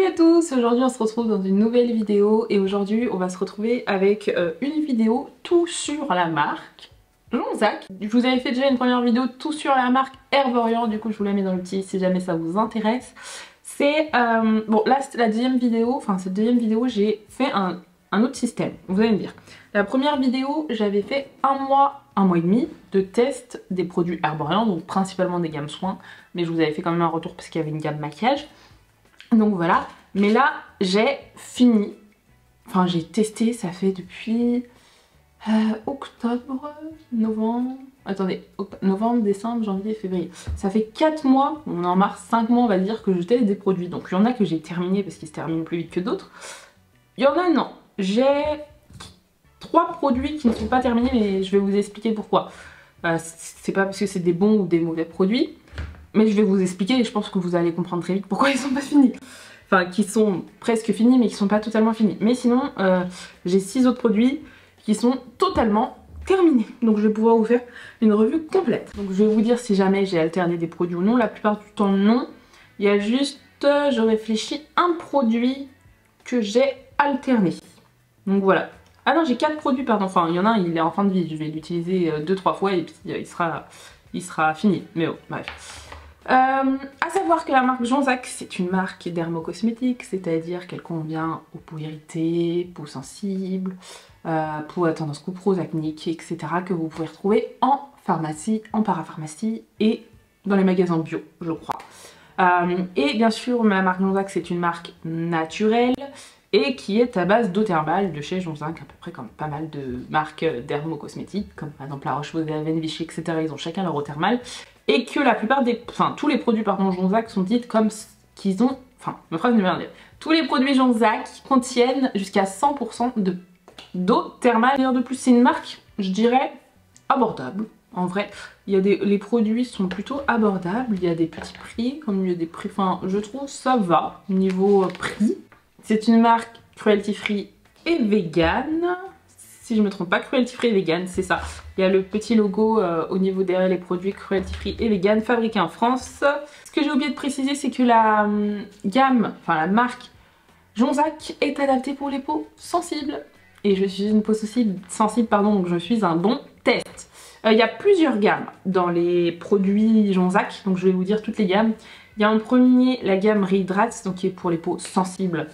Salut à tous, aujourd'hui on se retrouve dans une nouvelle vidéo et aujourd'hui on va se retrouver avec une vidéo tout sur la marque Jonzac. Je vous avais fait déjà une première vidéo tout sur la marque Herborian, du coup je vous la mets dans le petit si jamais ça vous intéresse. C'est bon là c'est la deuxième vidéo, enfin cette deuxième vidéo j'ai fait un autre système, vous allez me dire. La première vidéo j'avais fait un mois et demi de test des produits Herborian, donc principalement des gammes soins, mais je vous avais fait quand même un retour parce qu'il y avait une gamme maquillage. Donc voilà, mais là j'ai fini, enfin j'ai testé, ça fait depuis octobre, novembre, attendez, novembre, décembre, janvier, février, ça fait 4 mois, on est en mars, 5 mois on va dire que je teste des produits, donc il y en a que j'ai terminé parce qu'ils se terminent plus vite que d'autres, il y en a non, j'ai 3 produits qui ne sont pas terminés mais je vais vous expliquer pourquoi, c'est pas parce que c'est des bons ou des mauvais produits, mais je vais vous expliquer et je pense que vous allez comprendre très vite pourquoi ils sont pas finis. Enfin, qui sont presque finis mais qui sont pas totalement finis. Mais sinon, j'ai 6 autres produits qui sont totalement terminés. Donc je vais pouvoir vous faire une revue complète. Donc je vais vous dire si jamais j'ai alterné des produits ou non. La plupart du temps non. Il y a juste, je réfléchis, un produit que j'ai alterné. Donc voilà. Ah non, j'ai 4 produits, pardon. Enfin, il y en a un, il est en fin de vie. Je vais l'utiliser 2-3 fois et puis il sera fini. Mais oh, bref. À savoir que la marque Jonzac, c'est une marque dermocosmétique, c'est-à-dire qu'elle convient aux peaux irritées, peaux sensibles, peaux à tendance couperose, acnéique, etc. que vous pouvez retrouver en pharmacie, en parapharmacie et dans les magasins bio, je crois. Et bien sûr, la marque Jonzac, c'est une marque naturelle et qui est à base d'eau thermale de chez Jonzac, à peu près comme pas mal de marques dermocosmétiques, comme par exemple La Roche-Posay, Vichy, etc. Ils ont chacun leur eau thermale. Et que la plupart des... Enfin, tous les produits pardon Jonzac sont dits comme qu'ils ont... Enfin, ma phrase ne veut rien dire. Tous les produits Jonzac contiennent jusqu'à 100% d'eau thermale. D'ailleurs de plus, c'est une marque, je dirais, abordable. En vrai, il y a les produits sont plutôt abordables. Il y a des petits prix, comme il y a des prix... Enfin, je trouve ça va, niveau prix. C'est une marque cruelty free et vegan. Si je me trompe pas, cruelty free et vegan, c'est ça. Il y a le petit logo au niveau derrière les produits cruelty free et vegan fabriqués en France. Ce que j'ai oublié de préciser, c'est que la gamme, enfin la marque Jonzac est adaptée pour les peaux sensibles. Et je suis une peau sensible, pardon, donc je suis un bon test. Il y a plusieurs gammes dans les produits Jonzac, donc je vais vous dire toutes les gammes. Il y a en premier la gamme Rehydrate, donc qui est pour les peaux sensibles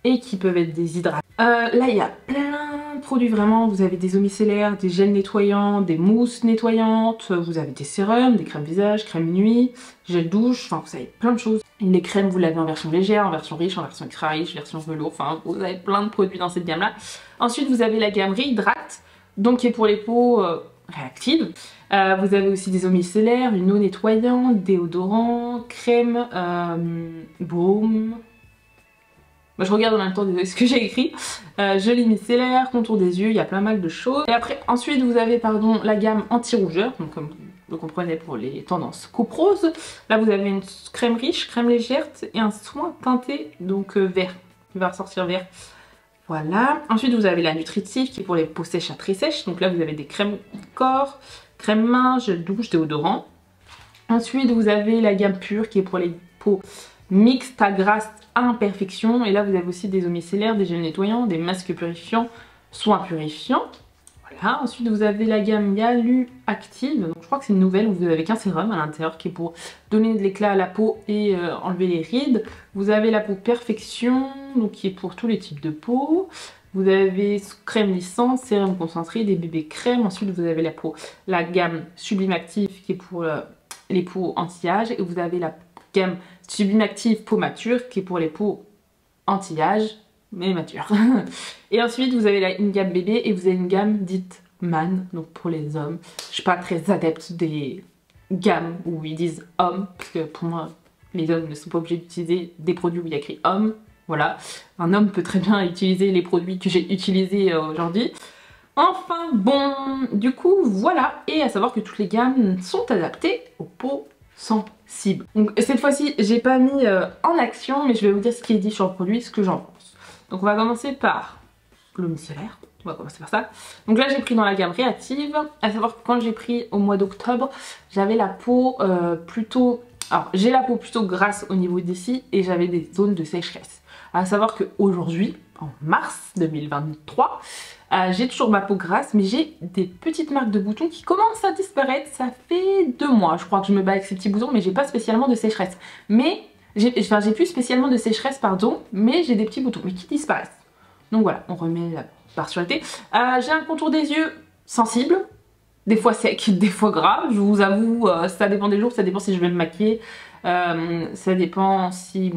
et qui peuvent être déshydratées. Là il y a plein de produits vraiment, vous avez des eaux micellaires, des gels nettoyants, des mousses nettoyantes, vous avez des sérums, des crèmes visage, crème nuit, gel douche, enfin vous avez plein de choses. Les crèmes vous l'avez en version légère, en version riche, en version extra riche, version velours, enfin vous avez plein de produits dans cette gamme là. Ensuite vous avez la gamme Rehydrate, donc qui est pour les peaux réactives. Vous avez aussi des eaux micellaires, une eau nettoyante, déodorant, crème, baume. Moi, je regarde en même temps ce que j'ai écrit. Gelée micellaire, contour des yeux, il y a plein mal de choses. Et après, ensuite, vous avez pardon, la gamme anti-rougeur, donc comme vous le comprenez pour les tendances couperoses. Là, vous avez une crème riche, crème légère et un soin teinté, donc vert, qui va ressortir vert. Voilà. Ensuite, vous avez la nutritive qui est pour les peaux sèches à très sèches. Donc là, vous avez des crèmes corps, crème main, gel douche, déodorant. Ensuite, vous avez la gamme pure qui est pour les peaux mixtes à grasses à imperfection. Et là, vous avez aussi des eaux micellaires, des gels nettoyants, des masques purifiants, soins purifiants. Voilà. Ensuite, vous avez la gamme Yalu Active. Donc, je crois que c'est une nouvelle où vous avez qu'un sérum à l'intérieur qui est pour donner de l'éclat à la peau et enlever les rides. Vous avez la peau Perfection, donc qui est pour tous les types de peau. Vous avez crème lissante, sérum concentré, des bébés crèmes. Ensuite, vous avez la gamme Sublime Active qui est pour les peaux anti-âge. Et vous avez la gamme Sublime Active peau mature qui est pour les peaux anti-âge mais mature. Et ensuite vous avez une gamme bébé et vous avez une gamme dite man, donc pour les hommes. Je suis pas très adepte des gammes où ils disent homme, parce que pour moi les hommes ne sont pas obligés d'utiliser des produits où il y a écrit homme. Voilà, un homme peut très bien utiliser les produits que j'ai utilisés aujourd'hui. Enfin bon, du coup voilà, et à savoir que toutes les gammes sont adaptées aux peaux sensibles. Donc cette fois-ci j'ai pas mis en action, mais je vais vous dire ce qui est dit sur le produit, ce que j'en pense. Donc on va commencer par l'eau micellaire, on va commencer par ça. Donc là j'ai pris dans la gamme réactive, à savoir que quand j'ai pris au mois d'octobre, j'avais la peau plutôt Alors, j'ai la peau plutôt grasse au niveau d'ici et j'avais des zones de sécheresse. À savoir qu'aujourd'hui, en mars 2023, j'ai toujours ma peau grasse, mais j'ai des petites marques de boutons qui commencent à disparaître. Ça fait 2 mois, je crois que je me bats avec ces petits boutons, mais j'ai pas spécialement de sécheresse. Mais j'ai plus spécialement de sécheresse, pardon, mais j'ai des petits boutons, mais qui disparaissent. Donc voilà, on remet la partialité. J'ai un contour des yeux sensible, des fois sec, des fois gras. Je vous avoue, ça dépend des jours, ça dépend si je vais me maquiller, ça dépend si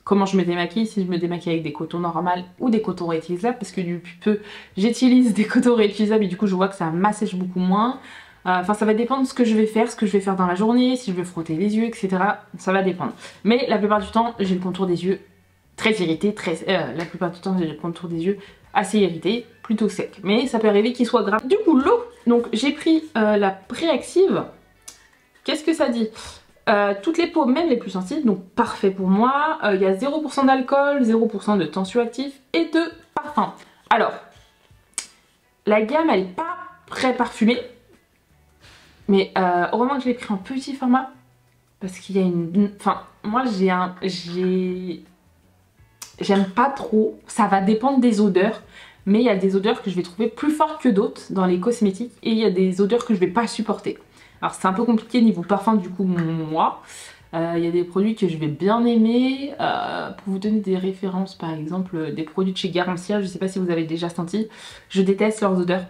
comment je me démaquille, si je me démaquille avec des cotons normaux ou des cotons réutilisables, parce que depuis peu j'utilise des cotons réutilisables et du coup je vois que ça m'assèche beaucoup moins. Enfin ça va dépendre de ce que je vais faire dans la journée, si je vais frotter les yeux, etc. Ça va dépendre. Mais la plupart du temps j'ai le contour des yeux très irrité, la plupart du temps j'ai le contour des yeux assez irrité, plutôt sec. Mais ça peut arriver qu'il soit gras. Du coup l'eau, donc j'ai pris la Préactive. Qu'est-ce que ça dit? Toutes les peaux, même les plus sensibles, donc parfait pour moi. Il y a 0% d'alcool, 0% de tensioactif et de parfum. Alors, la gamme elle n'est pas très parfumée, mais heureusement que je l'ai pris en petit format parce qu'il y a une... Enfin, moi j'aime pas trop, ça va dépendre des odeurs, mais il y a des odeurs que je vais trouver plus fortes que d'autres dans les cosmétiques et il y a des odeurs que je vais pas supporter. Alors c'est un peu compliqué niveau parfum du coup moi. Il y a des produits que je vais bien aimer. Pour vous donner des références, par exemple des produits de chez Garancia, je sais pas si vous avez déjà senti, je déteste leurs odeurs.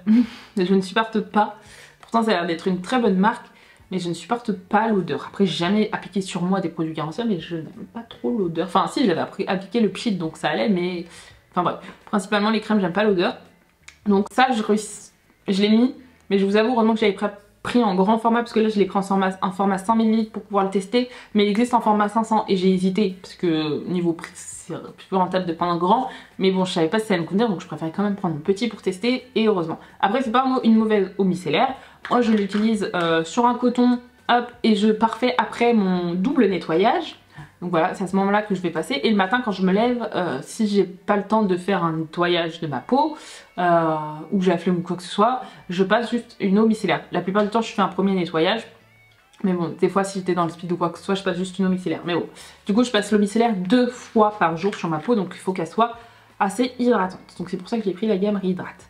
Je ne supporte pas. Pourtant ça a l'air d'être une très bonne marque, mais je ne supporte pas l'odeur. Après j'ai jamais appliqué sur moi des produits Garancia, mais je n'aime pas trop l'odeur. Enfin si, j'avais appliqué le Pchit donc ça allait, mais... Enfin bref, principalement les crèmes j'aime pas l'odeur. Donc ça je l'ai mis, mais je vous avoue vraiment que j'avais pris en grand format parce que là je l'ai pris en format 100 ml pour pouvoir le tester, mais il existe en format 500 et j'ai hésité parce que niveau prix c'est plus rentable de prendre un grand, mais bon je savais pas si ça allait me convenir donc je préférais quand même prendre un petit pour tester et heureusement. Après c'est pas une mauvaise eau micellaire, moi je l'utilise sur un coton, hop, et je parfais après mon double nettoyage. Donc voilà, c'est à ce moment-là que je vais passer. Et le matin, quand je me lève, si j'ai pas le temps de faire un nettoyage de ma peau, ou j'ai la flemme ou quoi que ce soit, je passe juste une eau micellaire. La plupart du temps, je fais un premier nettoyage. Mais bon, des fois, si j'étais dans le speed ou quoi que ce soit, je passe juste une eau micellaire. Mais bon, du coup, je passe l'eau micellaire 2 fois par jour sur ma peau. Donc il faut qu'elle soit assez hydratante. Donc c'est pour ça que j'ai pris la gamme Rehydrate.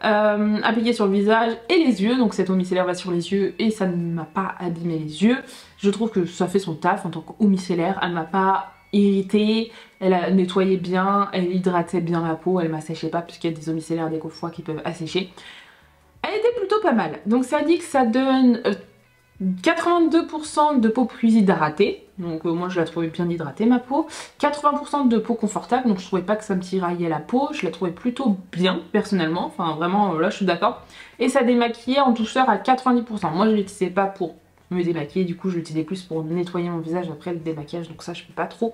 Appliqué sur le visage et les yeux, donc cette eau micellaire va sur les yeux et ça ne m'a pas abîmé les yeux. Je trouve que ça fait son taf en tant qu'eau micellaire, elle m'a pas irritée, elle a nettoyé bien, elle hydratait bien ma peau, elle m'asséchait pas puisqu'il y a des eaux micellaires des fois qui peuvent assécher. Elle était plutôt pas mal, donc ça dit que ça donne 82% de peau plus hydratée, donc moi je la trouvais bien hydratée ma peau, 80% de peau confortable, donc je trouvais pas que ça me tiraillait la peau, je la trouvais plutôt bien personnellement, enfin vraiment là je suis d'accord, et ça démaquillait en douceur à 90%, moi je l'utilisais pas pour me démaquiller, du coup je l'utilisais plus pour nettoyer mon visage après le démaquillage, donc ça je peux pas trop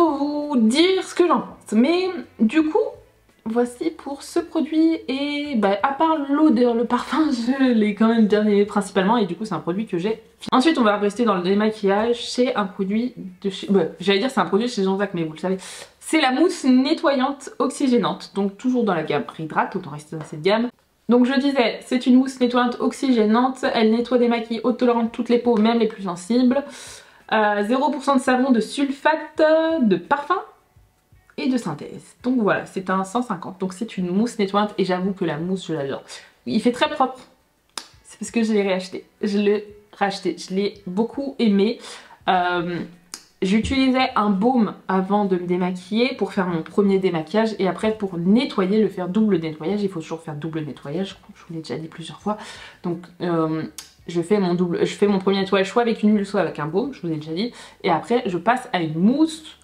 vous dire ce que j'en pense, mais du coup voici pour ce produit et bah, à part l'odeur, le parfum, je l'ai quand même bien aimé principalement et du coup c'est un produit que j'ai. Ensuite on va rester dans le démaquillage, c'est un produit de chez... j'allais dire c'est un produit chez Jean-Jacques mais vous le savez. C'est la mousse nettoyante oxygénante, donc toujours dans la gamme Rehydrate, autant rester dans cette gamme. Donc je disais, c'est une mousse nettoyante oxygénante, elle nettoie, démaquille, haute tolérante toutes les peaux, même les plus sensibles. 0% de savon, de sulfate, de parfum et de synthèse. Donc voilà, c'est un 150. Donc c'est une mousse nettoyante et j'avoue que la mousse, je l'adore. Il fait très propre. C'est parce que je l'ai réacheté. Je l'ai racheté. Je l'ai beaucoup aimé. J'utilisais un baume avant de me démaquiller pour faire mon premier démaquillage et après pour nettoyer, le faire double nettoyage. Il faut toujours faire double nettoyage, je vous l'ai déjà dit plusieurs fois. Donc je fais mon premier nettoyage soit avec une huile soit avec un baume, je vous ai déjà dit. Et après je passe à une mousse,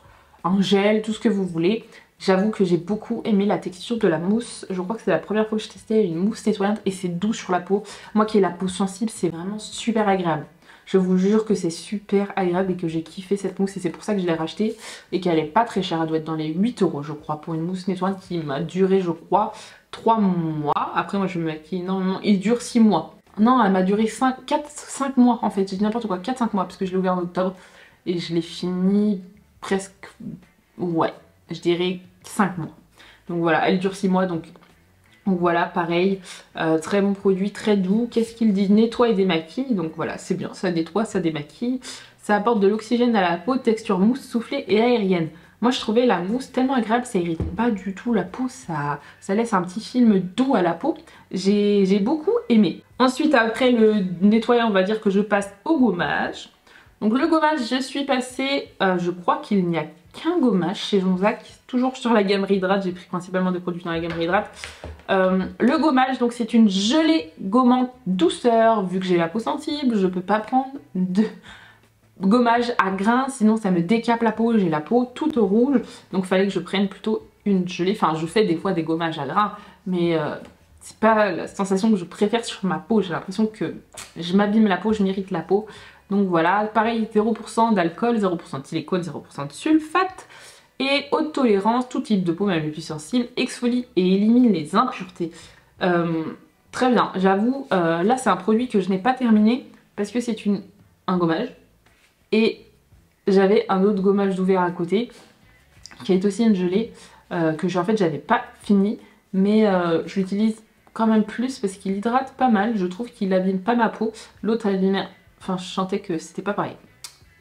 un gel, tout ce que vous voulez. J'avoue que j'ai beaucoup aimé la texture de la mousse. Je crois que c'est la première fois que je testais une mousse nettoyante et c'est doux sur la peau. Moi qui ai la peau sensible, c'est vraiment super agréable. Je vous jure que c'est super agréable et que j'ai kiffé cette mousse et c'est pour ça que je l'ai rachetée et qu'elle est pas très chère. Elle doit être dans les 8 € je crois pour une mousse nettoyante qui m'a duré je crois 3 mois. Après moi je me maquille énormément. Il dure 6 mois. Non, elle m'a duré 5 mois en fait. J'ai dit n'importe quoi, 4-5 mois parce que je l'ai ouvert en octobre et je l'ai fini presque, ouais, je dirais 5 mois. Donc voilà, elle dure 6 mois donc Donc voilà, pareil, très bon produit, très doux. Qu'est-ce qu'il dit? Nettoie et démaquille. Donc voilà, c'est bien, ça nettoie, ça démaquille. Ça apporte de l'oxygène à la peau, texture mousse, soufflée et aérienne. Moi je trouvais la mousse tellement agréable, ça irrite pas du tout la peau, ça laisse un petit film doux à la peau. J'ai beaucoup aimé. Ensuite, après le nettoyant, on va dire que je passe au gommage. Donc le gommage, je suis passée, je crois qu'il n'y a qu'un gommage chez Jonzac, toujours sur la gamme Rehydrate, j'ai pris principalement des produits dans la gamme Rehydrate. Le gommage, donc c'est une gelée gommante douceur, vu que j'ai la peau sensible, je peux pas prendre de gommage à grains, sinon ça me décape la peau, j'ai la peau toute rouge, donc il fallait que je prenne plutôt une gelée. Enfin, je fais des fois des gommages à grains, mais c'est pas la sensation que je préfère sur ma peau. J'ai l'impression que je m'abîme la peau, je m'irrite la peau. Donc voilà, pareil, 0% d'alcool, 0% de silicone, 0% de sulfate. Et haute tolérance, tout type de peau, même les plus sensibles, exfolie et élimine les impuretés. Très bien, j'avoue, là c'est un produit que je n'ai pas terminé parce que c'est un gommage. Et j'avais un autre gommage d'ouvert à côté qui est aussi une gelée que en fait j'avais pas fini, mais je l'utilise quand même plus parce qu'il hydrate pas mal. Je trouve qu'il abîme pas ma peau. L'autre abîmait, enfin je sentais que c'était pas pareil.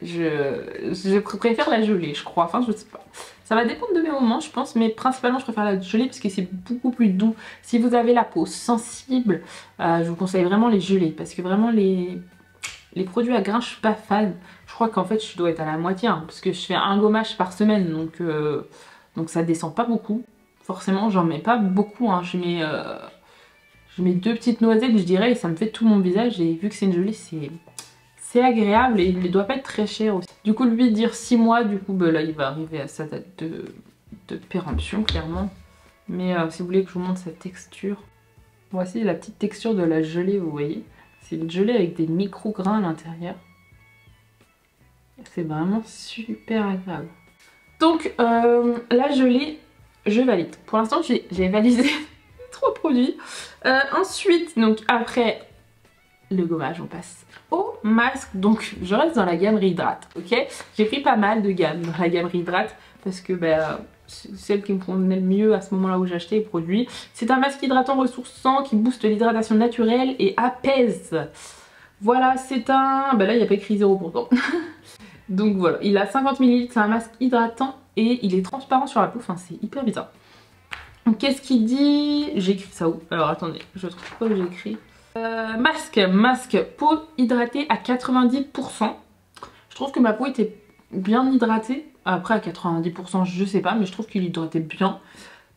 Je préfère la gelée, je crois, enfin je sais pas. Ça va dépendre de mes moments, je pense, mais principalement je préfère la gelée parce que c'est beaucoup plus doux. Si vous avez la peau sensible, je vous conseille vraiment les gelées parce que vraiment les produits à grains, je suis pas fan. Je crois qu'en fait je dois être à la moitié, hein, parce que je fais un gommage par semaine, donc ça descend pas beaucoup. Forcément, j'en mets pas beaucoup, hein. Je mets 2 petites noisettes, je dirais, et ça me fait tout mon visage. Et vu que c'est une gelée, c'est agréable et il ne doit pas être très cher aussi. Du coup, lui dire 6 mois, du coup, bah, là il va arriver à sa date de péremption, clairement. Mais si vous voulez que je vous montre sa texture, voici la petite texture de la gelée, vous voyez. C'est une gelée avec des micro-grains à l'intérieur. C'est vraiment super agréable. Donc la gelée, je valide. Pour l'instant, j'ai validé 3 produits. Ensuite, donc après le gommage, on passe au masque. Donc je reste dans la gamme Rehydrate, ok. J'ai pris pas mal de gammes dans la gamme Rehydrate parce que c'est celle qui me convenait le mieux à ce moment-là où j'ai acheté les produits. C'est un masque hydratant ressourçant qui booste l'hydratation naturelle et apaise. Voilà, c'est un... là, il n'y a pas écrit 0 pourtant. Donc voilà, il a 50 ml, c'est un masque hydratant et il est transparent sur la peau. Enfin, c'est hyper bizarre. Qu'est-ce qu'il dit? J'ai écrit ça où? Alors attendez, je trouve pas où j'ai écrit. Masque, peau hydratée à 90%. Je trouve que ma peau était bien hydratée. Après à 90% je sais pas, mais je trouve qu'il hydratait bien.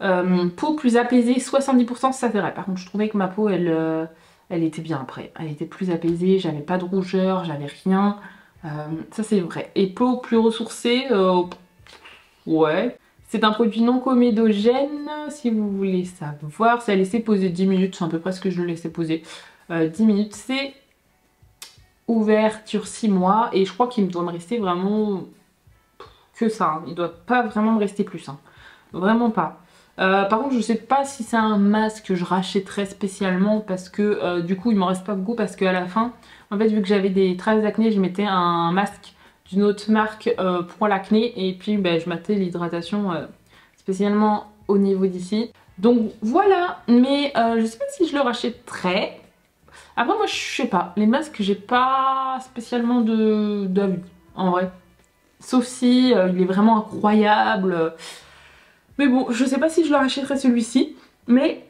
Peau plus apaisée, 70%, ça c'est vrai. Par contre je trouvais que ma peau elle était bien après. Elle était plus apaisée, j'avais pas de rougeur, j'avais rien. Ça c'est vrai. Et peau plus ressourcée, ouais. C'est un produit non comédogène, si vous voulez savoir. C'est à laisser poser 10 minutes, c'est à peu près ce que je le laissais poser. 10 minutes, c'est ouverture 6 mois. Et je crois qu'il doit me rester vraiment que ça. Hein. Il doit pas vraiment me rester plus. Hein. Vraiment pas. Par contre, je sais pas si c'est un masque que je rachèterais spécialement parce que du coup, il m'en reste pas beaucoup parce qu'à la fin, en fait, vu que j'avais des traces d'acné, je mettais un masque d'une autre marque pour l'acné et puis je mettais l'hydratation spécialement au niveau d'ici. Donc voilà, mais je sais pas si je le rachèterais. Après moi je sais pas, les masques j'ai pas spécialement d'avis en vrai. Sauf si il est vraiment incroyable. Mais bon, je sais pas si je le rachèterais celui-ci, mais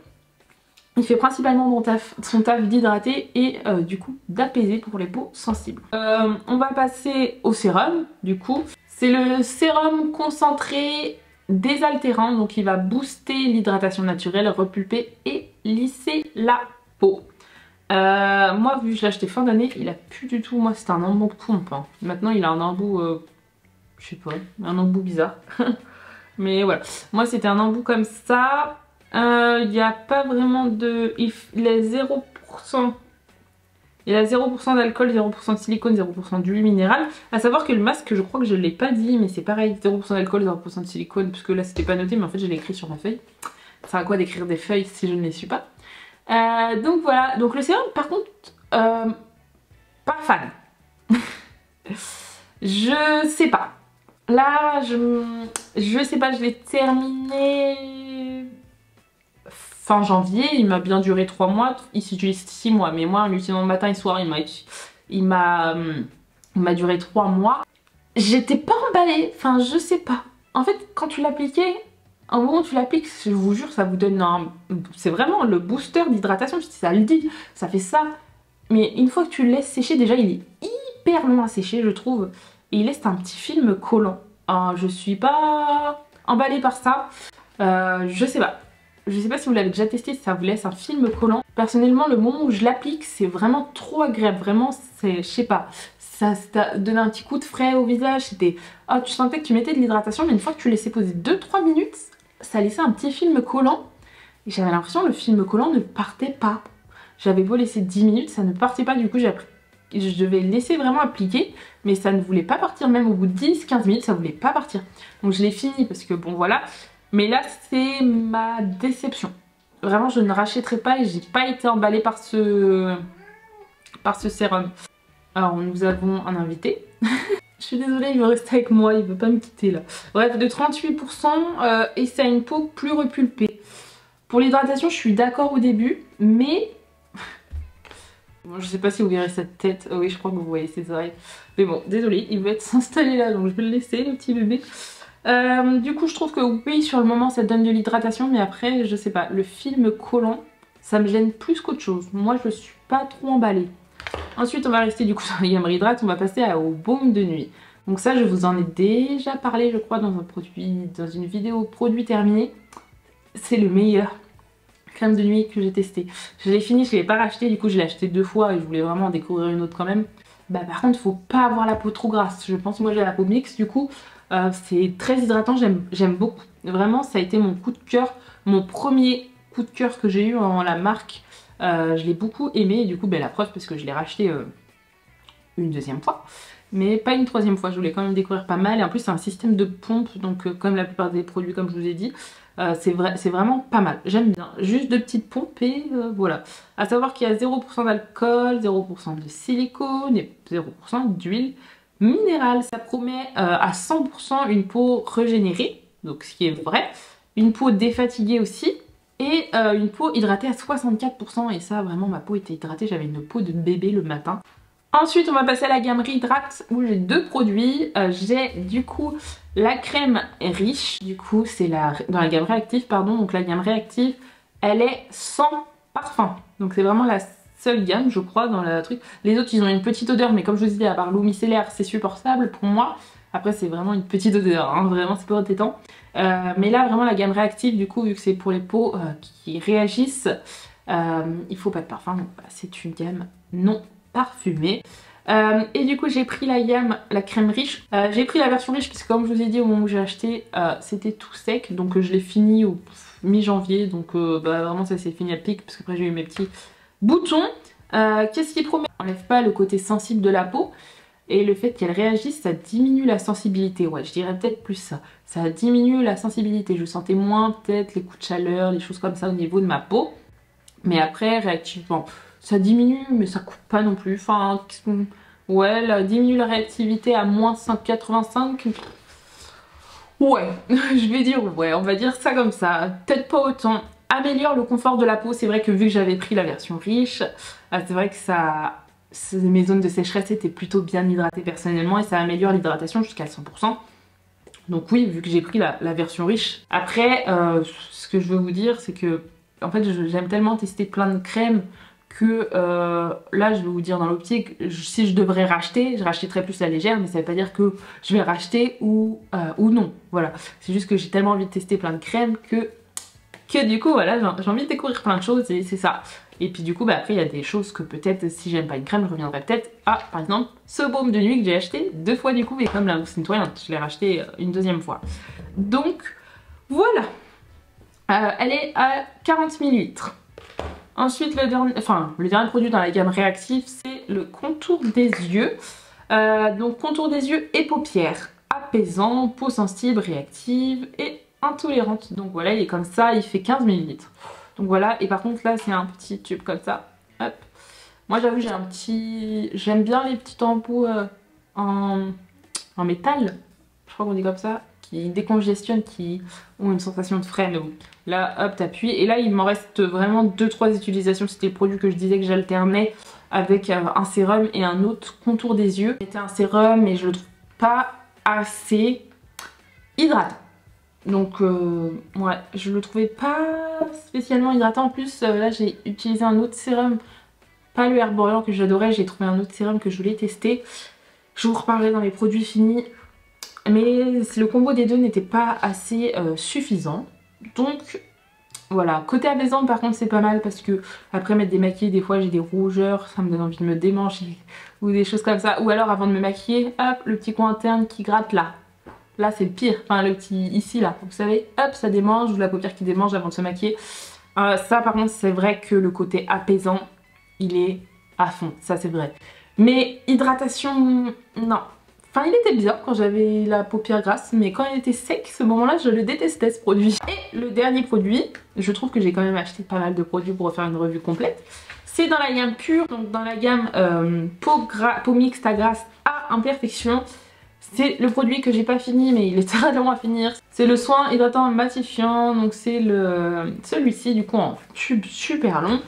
il fait principalement son taf d'hydrater et du coup d'apaiser pour les peaux sensibles. On va passer au sérum du coup. C'est le sérum concentré désaltérant, donc il va booster l'hydratation naturelle, repulper et lisser la peau. Moi vu que je l'ai acheté fin d'année, il a plus du tout, moi c'était un embout pompe. Hein. Maintenant il a un embout, je sais pas, un embout bizarre. Mais voilà, moi c'était un embout comme ça. Il n'y a pas vraiment de... Il est 0%. Il a 0% d'alcool, 0% de silicone, 0% d'huile minérale. A savoir que le masque, je crois que je ne l'ai pas dit, mais c'est pareil, 0% d'alcool, 0% de silicone, puisque là c'était pas noté, mais en fait je l'ai écrit sur ma feuille. Ça sert à quoi d'écrire des feuilles si je ne les suis pas? Donc voilà, donc le sérum par contre, pas fan. Je sais pas. Là, je sais pas, je l'ai terminé fin janvier, il m'a bien duré 3 mois, il s'utilise 6 mois, mais moi en l'utilisant le matin et soir, il m'a duré 3 mois. J'étais pas emballée, enfin je sais pas. En fait, quand tu l'appliquais, au moment où tu l'appliques, je vous jure, ça vous donne un... C'est vraiment le booster d'hydratation, ça le dit, ça fait ça. Mais une fois que tu le laisses sécher, déjà il est hyper long à sécher, je trouve. Et il laisse un petit film collant. Je suis pas emballée par ça. Je sais pas. Je sais pas si vous l'avez déjà testé, si ça vous laisse un film collant. Personnellement, le moment où je l'applique, c'est vraiment trop agréable. Vraiment, c'est, je sais pas, ça donne un petit coup de frais au visage. C'était, tu sentais que tu mettais de l'hydratation, mais une fois que tu laissais poser 2-3 minutes, ça laissait un petit film collant. Et j'avais l'impression que le film collant ne partait pas. J'avais beau laisser 10 minutes, ça ne partait pas. Du coup, je devais laisser vraiment appliquer, mais ça ne voulait pas partir. Même au bout de 10-15 minutes, ça voulait pas partir. Donc je l'ai fini parce que bon, voilà. Mais là, c'est ma déception. Vraiment, je ne rachèterai pas et j'ai pas été emballée par ce sérum. Alors, nous avons un invité. Je suis désolée, il veut rester avec moi, il veut pas me quitter là. Bref, de 38% et ça a une peau plus repulpée. Pour l'hydratation, je suis d'accord au début, mais... Bon, je sais pas si vous verrez cette tête. Oui, je crois que vous voyez ses oreilles. Mais bon, désolée, il veut être s'installer là, donc je vais le laisser, le petit bébé. Du coup, je trouve que oui, sur le moment, ça donne de l'hydratation, mais après, je sais pas, le film collant, ça me gêne plus qu'autre chose. Moi, je suis pas trop emballée. Ensuite, on va rester du coup sur la gamme Hydrate, on va passer au baume de nuit. Donc ça, je vous en ai déjà parlé, je crois, dans une vidéo produit terminé. C'est le meilleur crème de nuit que j'ai testé. Je l'ai fini, je l'ai pas racheté, du coup je l'ai acheté 2 fois et je voulais vraiment en découvrir une autre quand même. Bah par contre, faut pas avoir la peau trop grasse. Je pense, moi j'ai la peau mixte, du coup c'est très hydratant, j'aime beaucoup. Vraiment, ça a été mon coup de cœur, mon premier coup de cœur que j'ai eu en la marque. Je l'ai beaucoup aimé et du coup, la preuve parce que je l'ai racheté une deuxième fois. Mais pas une troisième fois, je voulais quand même découvrir pas mal. Et en plus, c'est un système de pompe, donc comme la plupart des produits, comme je vous ai dit, c'est vraiment pas mal. J'aime bien. Juste de petites pompes et voilà. À savoir qu'il y a 0% d'alcool, 0% de silicone et 0% d'huile minérale. Ça promet à 100% une peau régénérée, donc ce qui est vrai. Une peau défatiguée aussi. Et une peau hydratée à 64%. Et ça, vraiment, ma peau était hydratée. J'avais une peau de bébé le matin. Ensuite, on va passer à la gamme Hydrate où j'ai 2 produits. J'ai du coup la crème riche. Du coup, c'est dans la gamme réactive, pardon. Donc la gamme réactive, elle est sans parfum. Donc c'est vraiment la seule gamme, je crois, dans le truc. Les autres, ils ont une petite odeur, mais comme je vous disais, à part l'eau micellaire, c'est supportable pour moi. Après, c'est vraiment une petite odeur, hein. Vraiment, c'est pas entêtant. Mais là, vraiment, la gamme réactive, du coup, vu que c'est pour les peaux qui réagissent, il faut pas de parfum. Donc voilà, c'est une gamme non parfumée. Et du coup j'ai pris la crème riche. J'ai pris la version riche parce que comme je vous ai dit au moment où j'ai acheté, c'était tout sec. Donc je l'ai fini au mi-janvier. Donc vraiment ça s'est fini à pic parce qu'après j'ai eu mes petits boutons. Qu'est-ce qui promet? Ça n'enlève pas le côté sensible de la peau. Et le fait qu'elle réagisse, ça diminue la sensibilité. Ouais, je dirais peut-être plus ça. Ça diminue la sensibilité. Je sentais moins peut-être les coups de chaleur, les choses comme ça au niveau de ma peau. Mais après, réactivement, ça diminue, mais ça coupe pas non plus. Enfin, ouais, elle diminue la réactivité à moins 5,85. Ouais, je vais dire ouais, on va dire ça comme ça. Peut-être pas autant. Améliore le confort de la peau. C'est vrai que vu que j'avais pris la version riche, c'est vrai que mes zones de sécheresse étaient plutôt bien hydratées personnellement et ça améliore l'hydratation jusqu'à 100%. Donc oui, vu que j'ai pris la version riche. Après, ce que je veux vous dire, c'est que en fait, j'aime tellement tester plein de crèmes que là, je vais vous dire dans l'optique, si je devrais racheter, je rachèterais plus la légère, mais ça veut pas dire que je vais racheter ou non. Voilà, c'est juste que j'ai tellement envie de tester plein de crèmes que du coup, voilà, j'ai envie de découvrir plein de choses et c'est ça. Et puis du coup, après, il y a des choses que peut-être, si j'aime pas une crème, je reviendrai peut-être à, par exemple, ce baume de nuit que j'ai acheté 2 fois du coup, mais comme la mousse nettoyante, je l'ai racheté une deuxième fois. Donc, voilà. Elle est à 40 ml. Ensuite, le dernier produit dans la gamme réactive, c'est le contour des yeux. Donc, contour des yeux et paupières. Apaisant, peau sensible, réactive et intolérante. Donc voilà, il est comme ça, il fait 15 ml. Donc voilà, et par contre là, c'est un petit tube comme ça. Hop. Moi, j'avoue, j'aime bien les petits embouts en métal. Je crois qu'on dit comme ça. qui décongestionnent, qui ont une sensation de frais. Mais bon, là, hop, t'appuies. Et là, il m'en reste vraiment 2-3 utilisations. C'était le produit que je disais que j'alternais avec un sérum et un autre contour des yeux. C'était un sérum et je le trouve pas assez hydratant. Donc ouais, je le trouvais pas spécialement hydratant. En plus là j'ai utilisé un autre sérum, pas le Herborian que j'adorais, j'ai trouvé un autre sérum que je voulais tester. Je vous reparlerai dans les produits finis. Mais le combo des deux n'était pas assez suffisant. Donc voilà, côté apaisant par contre c'est pas mal parce que après m'être démaquillée des fois j'ai des rougeurs, ça me donne envie de me démancher ou des choses comme ça. Ou alors avant de me maquiller, hop, le petit coin interne qui gratte là. Là c'est le pire, enfin le petit ici là, vous savez, hop ça démange, ou la paupière qui démange avant de se maquiller. Ça par contre c'est vrai que le côté apaisant il est à fond, ça c'est vrai. Mais hydratation, non. Enfin il était bien quand j'avais la paupière grasse, mais quand il était sec, ce moment là je le détestais ce produit. Et le dernier produit, je trouve que j'ai quand même acheté pas mal de produits pour refaire une revue complète. C'est dans la gamme pure, donc dans la gamme peau mixte à grasse à imperfection. C'est le produit que j'ai pas fini mais il est très long à finir. C'est le soin hydratant matifiant, donc c'est celui-ci du coup en tube super long.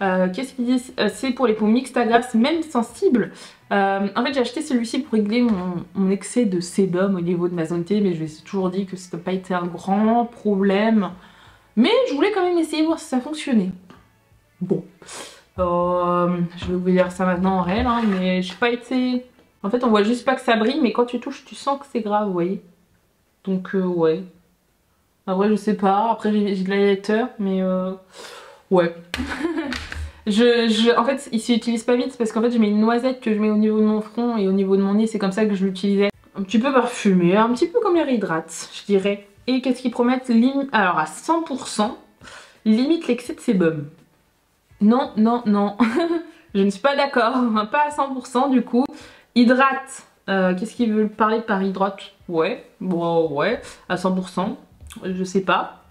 Qu'est-ce qu'ils disent? C'est pour les peaux mixtes à grasse, même sensibles. En fait j'ai acheté celui-ci pour régler mon excès de sébum au niveau de ma zone T, mais je me suis toujours dit que ça n'a pas été un grand problème. Mais je voulais quand même essayer voir si ça fonctionnait. Bon, je vais vous dire ça maintenant en réel, hein, mais j'ai pas été... En fait, on voit juste pas que ça brille, mais quand tu touches, tu sens que c'est grave, vous voyez. Donc, ouais. Après, je sais pas. Après, j'ai de l'highlighter, mais ouais. En fait, il s'utilise pas vite parce qu'en fait, je mets une noisette que je mets au niveau de mon front et au niveau de mon nez. C'est comme ça que je l'utilisais. Un petit peu parfumé, un petit peu comme les Hydrate, je dirais. Et qu'est-ce qu'ils promettent? Alors, à 100%, limite l'excès de sébum. Non, non, non. Je ne suis pas d'accord. Pas à 100% du coup. Hydrate, qu'est-ce qu'ils veulent parler par hydrate? Ouais, bon, ouais, à 100%, je sais pas.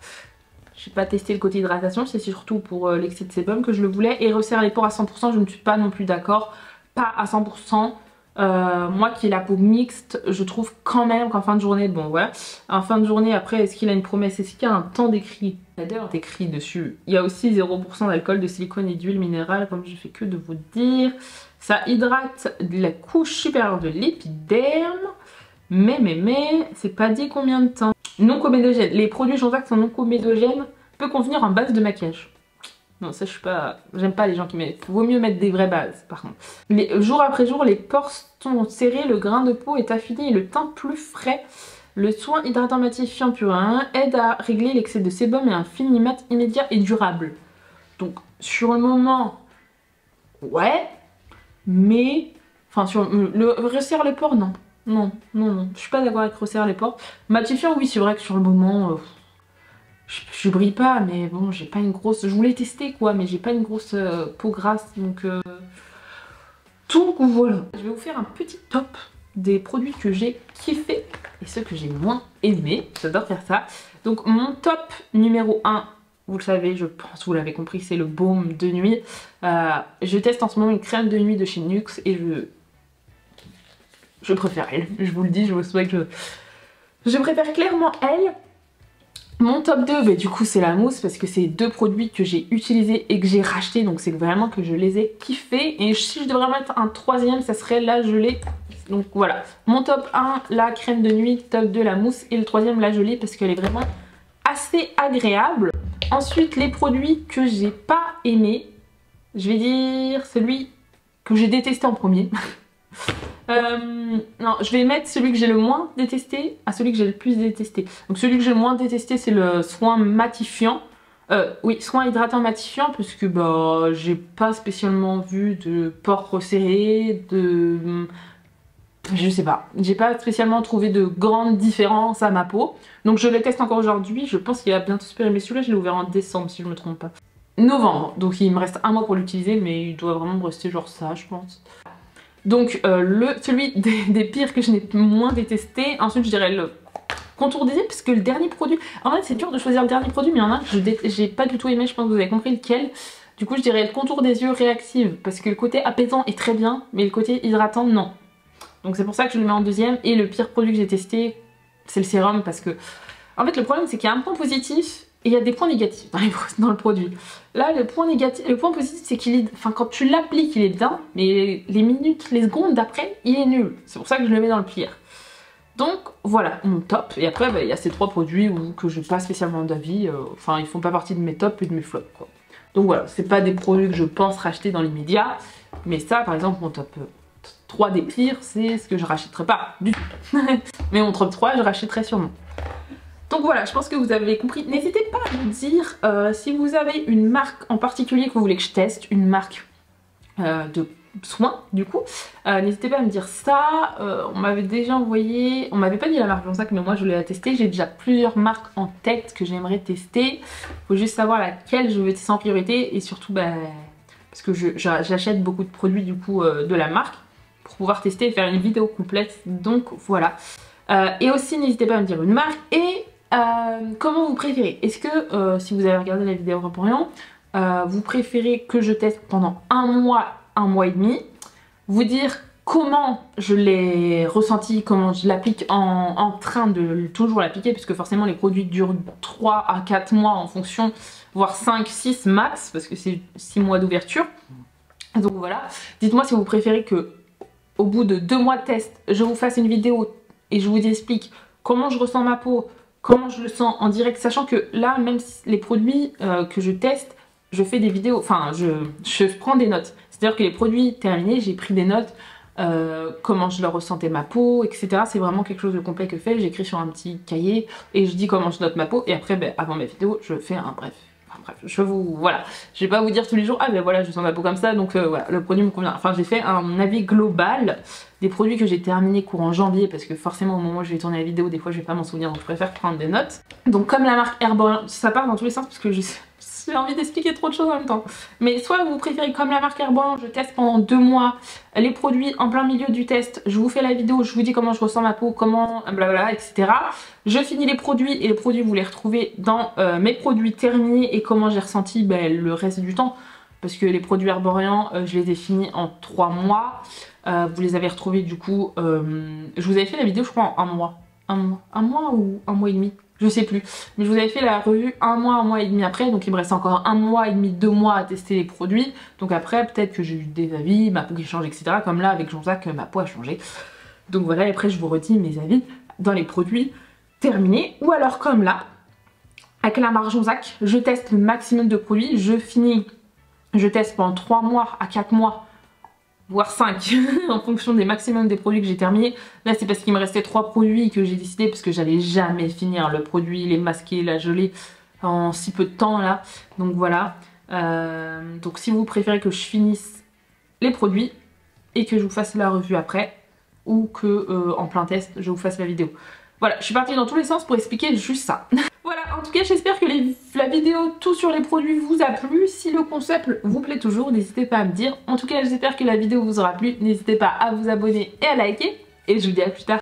J'ai pas testé le côté hydratation, c'est surtout pour l'excès de sébum que je le voulais. Et resserre les pores à 100%, je ne suis pas non plus d'accord. Pas à 100%. Moi qui ai la peau mixte, je trouve quand même qu'en fin de journée, bon voilà, en fin de journée après, est-ce qu'il a une promesse? Est-ce qu'il y a un temps d'écrit? D'ailleurs d'écrit dessus. Il y a aussi 0% d'alcool, de silicone et d'huile minérale, comme je fais que de vous dire. Ça hydrate la couche supérieure de l'épiderme. Mais, c'est pas dit combien de temps. Non comédogène. Les produits Jean-Jacques sont non comédogènes. Peut convenir en base de maquillage. Non, ça je suis pas... J'aime pas les gens qui mettent... Vaut mieux mettre des vraies bases par contre. Jour après jour, les pores sont serrés, le grain de peau est affiné et le teint plus frais. Le soin hydratant matifiant purin aide à régler l'excès de sébum et un fini mat immédiat et durable. Donc sur le moment, ouais, mais... Enfin, sur le resserre les pores, non. Non, non, non. Je suis pas d'accord avec resserre les pores. Matifiant, oui, c'est vrai que sur le moment... Je brille pas, mais bon, j'ai pas une grosse... Je voulais tester quoi, mais j'ai pas une grosse peau grasse, donc... Donc voilà. Je vais vous faire un petit top des produits que j'ai kiffé et ceux que j'ai moins aimé. J'adore faire ça. Donc mon top numéro 1, vous le savez, je pense vous l'avez compris, c'est le baume de nuit. Je teste en ce moment une crème de nuit de chez NYX et je préfère elle. Je vous le dis, je vous souhaite que je préfère clairement elle. Mon top 2, bah, du coup c'est la mousse parce que c'est deux produits que j'ai utilisés et que j'ai rachetés, donc c'est vraiment que je les ai kiffés. Et si je devrais mettre un troisième, ça serait la gelée. Donc voilà, mon top 1, la crème de nuit, top 2, la mousse, et le troisième, la gelée, parce qu'elle est vraiment assez agréable. Ensuite, les produits que j'ai pas aimé, je vais dire celui que j'ai détesté en premier. Non, je vais mettre celui que j'ai le moins détesté à celui que j'ai le plus détesté. Donc celui que j'ai le moins détesté, c'est le soin matifiant. Oui, soin hydratant matifiant, parce que bah j'ai pas spécialement vu de pores resserrés, je sais pas, j'ai pas spécialement trouvé de grandes différences à ma peau. Donc je le teste encore aujourd'hui, je pense qu'il va bientôt se périmer. Celui-là, je l'ai ouvert en décembre si je me trompe pas. Novembre, donc il me reste un mois pour l'utiliser, mais il doit vraiment me rester genre ça, je pense. Donc celui des pires que je n'ai moins détesté. Ensuite je dirais le contour des yeux, parce que le dernier produit, en fait c'est dur de choisir le dernier produit, mais il y en a que j'ai pas du tout aimé, je pense que vous avez compris lequel. Du coup je dirais le contour des yeux réactive, parce que le côté apaisant est très bien, mais le côté hydratant non. Donc c'est pour ça que je le mets en deuxième. Et le pire produit que j'ai testé, c'est le sérum parce que en fait le problème c'est qu'il y a un point positif et il y a des points négatifs dans le produit. Là le point positif c'est qu'il est, enfin quand tu l'appliques il est bien, mais les minutes, les secondes d'après il est nul. C'est pour ça que je le mets dans le plier. Donc voilà mon top. Et après il y a ces 3 produits que je n'ai pas spécialement d'avis, enfin ils font pas partie de mes tops et de mes flops quoi. Donc voilà, c'est pas des produits que je pense racheter dans l'immédiat, mais ça par exemple mon top 3 des pires, c'est ce que je rachèterai pas du tout. Mais mon top 3 je rachèterai sûrement. Donc voilà, je pense que vous avez compris. N'hésitez pas à me dire si vous avez une marque en particulier que vous voulez que je teste, une marque de soins du coup. N'hésitez pas à me dire ça. On m'avait déjà envoyé, on m'avait pas dit la marque Jonsac, mais moi je voulais la tester. J'ai déjà plusieurs marques en tête que j'aimerais tester. Faut juste savoir laquelle je veux tester en priorité et surtout parce que j'achète beaucoup de produits du coup de la marque pour pouvoir tester et faire une vidéo complète. Donc voilà. Et aussi n'hésitez pas à me dire une marque et comment vous préférez. Est-ce que si vous avez regardé la vidéo Vaporeon, vous préférez que je teste pendant un mois et demi, vous dire comment je l'ai ressenti, comment je l'applique en train de toujours l'appliquer, puisque forcément les produits durent 3 à 4 mois en fonction, voire 5, 6 max, parce que c'est 6 mois d'ouverture. Donc voilà, dites-moi si vous préférez que au bout de 2 mois de test, je vous fasse une vidéo et je vous explique comment je ressens ma peau, comment je le sens en direct, sachant que là, même si les produits que je teste, je fais des vidéos, enfin je prends des notes. C'est-à-dire que les produits terminés, j'ai pris des notes, comment je leur ressentais ma peau, etc. C'est vraiment quelque chose de complet que je fais. J'écris sur un petit cahier et je dis comment je note ma peau. Et après, avant mes vidéos, je fais un bref. Voilà, je vais pas vous dire tous les jours, ah ben voilà, je sens ma peau comme ça, donc voilà, le produit me convient. Enfin, j'ai fait un avis global des produits que j'ai terminés courant janvier, parce que forcément au moment où je vais tourner la vidéo, des fois je vais pas m'en souvenir, donc je préfère prendre des notes. Donc comme la marque Herborian, ça part dans tous les sens, parce que j'ai envie d'expliquer trop de choses en même temps. Mais soit vous préférez comme la marque Herborian, je teste pendant 2 mois les produits en plein milieu du test, je vous fais la vidéo, je vous dis comment je ressens ma peau, comment blablabla, etc. Je finis les produits et les produits vous les retrouvez dans mes produits terminés et comment j'ai ressenti le reste du temps. Parce que les produits Herborian, je les ai finis en 3 mois. Vous les avez retrouvés du coup, je vous avais fait la vidéo je crois en 1 mois. Un mois ou 1 mois et demi, je sais plus. Mais je vous avais fait la revue 1 mois et demi après, donc il me reste encore 1 mois et demi, 2 mois à tester les produits. Donc après peut-être que j'ai eu des avis, ma peau qui change, etc. Comme là avec Jonsac, ma peau a changé. Donc voilà, et après je vous redis mes avis dans les produits terminés. Ou alors comme là, avec la marque Jonsac, je teste le maximum de produits, je teste pendant 3 mois à 4 mois, voire 5, en fonction des maximums des produits que j'ai terminés. Là c'est parce qu'il me restait 3 produits que j'ai décidé, parce que j'allais jamais finir le produit, les masquer, la geler en si peu de temps là. Donc voilà, donc si vous préférez que je finisse les produits et que je vous fasse la revue après, ou que en plein test je vous fasse la vidéo. Voilà, je suis partie dans tous les sens pour expliquer juste ça. Voilà, en tout cas j'espère que la vidéo tout sur les produits vous a plu. Si le concept vous plaît toujours, n'hésitez pas à me dire. En tout cas j'espère que la vidéo vous aura plu. N'hésitez pas à vous abonner et à liker. Et je vous dis à plus tard.